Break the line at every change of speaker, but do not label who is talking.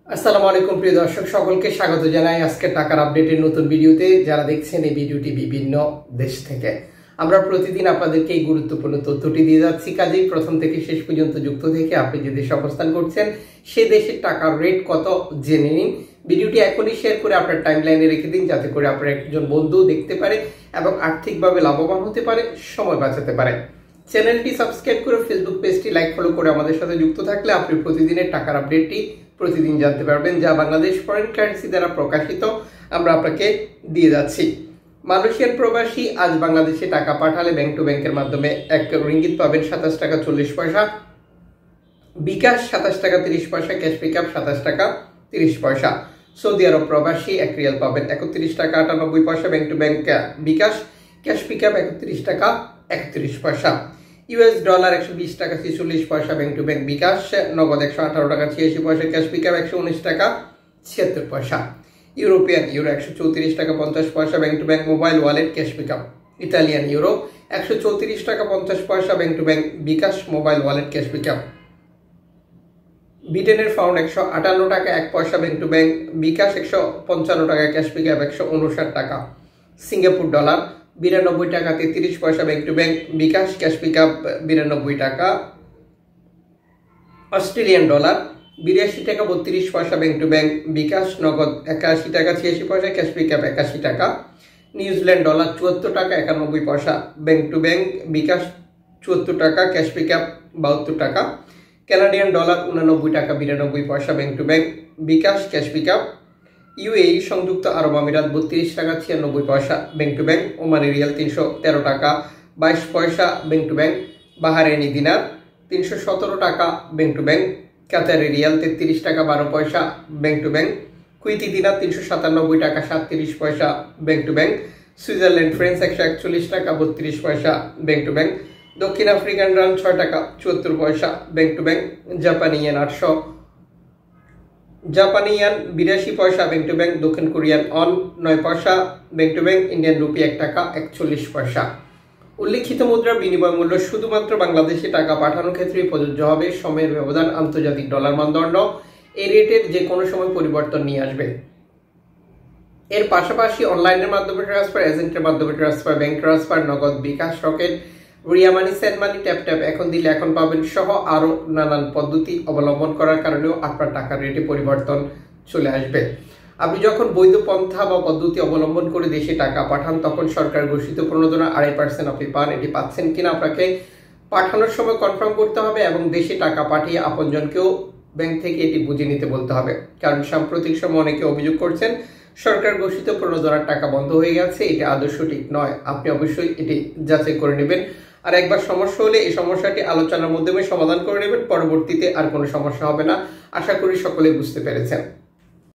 আসসালামু আলাইকুম প্রিয় দর্শক সকলকে স্বাগত জানাই আজকে টাকার আপডেটের নতুন ভিডিওতে। যারা দেখছেন এই ভিডিওটি বিভিন্ন দেশ থেকে, আমরা প্রতিদিন আপনাদেরকে এই গুরুত্বপূর্ণ তথ্যটি দিয়ে যাচ্ছি। কাজেই প্রথম থেকে শেষ পর্যন্ত যুক্ত থেকে আপনি যে দেশে অবস্থান করছেন সে দেশের টাকার রেট কত জেনে নিন। ভিডিওটি এখনই শেয়ার করে আপনার টাইমলাইনে রেখে দিন, যাতে করে আপনার একজন বন্ধু দেখতে পারে এবং আর্থিকভাবে লাভবান হতে পারে, সময় বাঁচাতে পারে। চ্যানেলটি সাবস্ক্রাইব করে ফেসবুক পেজটি লাইক ফলো করে আমাদের সাথে যুক্ত থাকলে আপনি প্রতিদিনের টাকার আপডেটটি প্রতিদিন জানতে পারবেন, যা বাংলাদেশ ফরেন কারেন্সি দ্বারা প্রকাশিত আমরা আপনাকে দিয়ে যাচ্ছি। মালয়েশিয়ান প্রবাসী আজ বাংলাদেশে টাকা পাঠালে ব্যাংক টু ব্যাংকের মাধ্যমে এক রিঙ্গিত পাবেন 27 টাকা 40 পয়সা, বিকাশ 27 টাকা 30 পয়সা, ক্যাশ পিকআপ 27 টাকা 30 পয়সা। সৌদি আরব প্রবাসী 1 রিয়াল পাবেন 31 টাকা 98 পয়সা bank to bank bKash, cash pickup 31 টাকা 31 পয়সা। ইউএস ডলার 120 টাকা 46 পয়সা ব্যাংক টু ব্যাংক বিকাশ, নগদ 118 টাকা 86 পয়সা, ক্যাশ পিকআপ 119 টাকা 76 পয়সা। ইউরোপিয়ান ইউরো 134 টাকা 50 পয়সা bank to bank mobile wallet cash pickup. Italian euro 134 টাকা 50 পয়সা bank to bank bKash mobile wallet cash pickup. ব্রিটেনের পাউন্ড 158 টাকা 1 পয়সা ব্যাংক টু ব্যাংক বিকাশ, 155 টাকা ক্যাশ পিকআপ 159 টাকা। সিঙ্গাপুর ডলার 92 টাকা 33 পয়সা bank to bank bKash, cash pickup 92 টাকা। অস্ট্রেলিয়ান ডলার 82 টাকা 32 পয়সা ব্যাংক টু ব্যাংক বিকাশ, নগদ 81 টাকা 86 পয়সা, ক্যাশ পিকআপ 81 টাকা। নিউজিল্যান্ড ডলার 74 টাকা 91 পয়সা ব্যাংক টু ব্যাংক বিকাশ, 74 টাকা ক্যাশ পিকআপ 72 টাকা। কানাডিয়ান ডলার 89 টাকা 92 পয়সা bank to bank bKash, cash pickup. UAE সংযুক্ত আরব আমিরাত 32 টাকা 96 পয়সা bank to bank. Omani riyal 313 টাকা 22 পয়সা bank to bank. Bahraini dinar 317 টাকা bank to bank. Qatari riyal 33 টাকা 12 পয়সা bank to bank. Kuwaiti dinar 397 টাকা 37 পয়সা bank to bank. Switzerland francs 141 টাকা 32 পয়সা ব্যাংক টু ব্যাংক। দক্ষিণ আফ্রিকান রান 6 টাকা 74 পয়সা ব্যাংক টু ব্যাংক। জাপানি ইয়েন 82 পয়সা ব্যাংক টু ব্যাংক। দক্ষিণ কোরিয়ান অন 9 পয়সা bank to bank. Indian rupee 1 টাকা 41 পয়সা। উল্লিখিত মুদ্রার বিনিময় মূল্য শুধুমাত্র বাংলাদেশে টাকা পাঠানোর ক্ষেত্রে প্রযোজ্য হবে। সময়ের ব্যবধান আন্তর্জাতিক ডলার মানদণ্ড এই রেটের যে কোনো সময় পরিবর্তন নিয়ে আসবে। এর পাশাপাশি অনলাইনের মাধ্যমে ট্রান্সফার, এজেন্টের মাধ্যমে ট্রান্সফার, ব্যাংক ট্রান্সফার, নগদ, বিকাশ, রকেট, রিয়া মানি, সেন্ড মানি, ট্যাপ ট্যাপ এখন দিলে এখন পাবেন সহ আরো নানান পদ্ধতি অবলম্বন করার কারণেও আপনার টাকার রেটে পরিবর্তন চলে আসবে। আপনি যখন বৈধ পন্থা বা পদ্ধতি অবলম্বন করে দেশে টাকা পাঠান তখন সরকার ঘোষিত প্রণোদনা 2.5% আপনি পান। এটি পাচ্ছেন কিনা আপনাকে পাঠানোর সময় কনফার্ম করতে হবে এবং দেশে টাকা পাঠিয়ে আপনজনকেও ব্যাংক থেকে এটি বুঝে নিতে বলতে হবে। কারণ সাম্প্রতিক সময় অনেকে অভিযোগ করছেন সরকার ঘোষিত প্রণোদনার টাকা বন্ধ হয়ে গেছে, এটি আদর্শ ঠিক নয়। আপনি অবশ্যই এটি যাচাই করে নেবেন। আর একবার সমস্যা হলে এই সমস্যাটি আলোচনার মাধ্যমে সমাধান করে নেবেন, পরবর্তীতে আর কোনো সমস্যা হবে না। আশা করি সকলে বুঝতে পেরেছেন।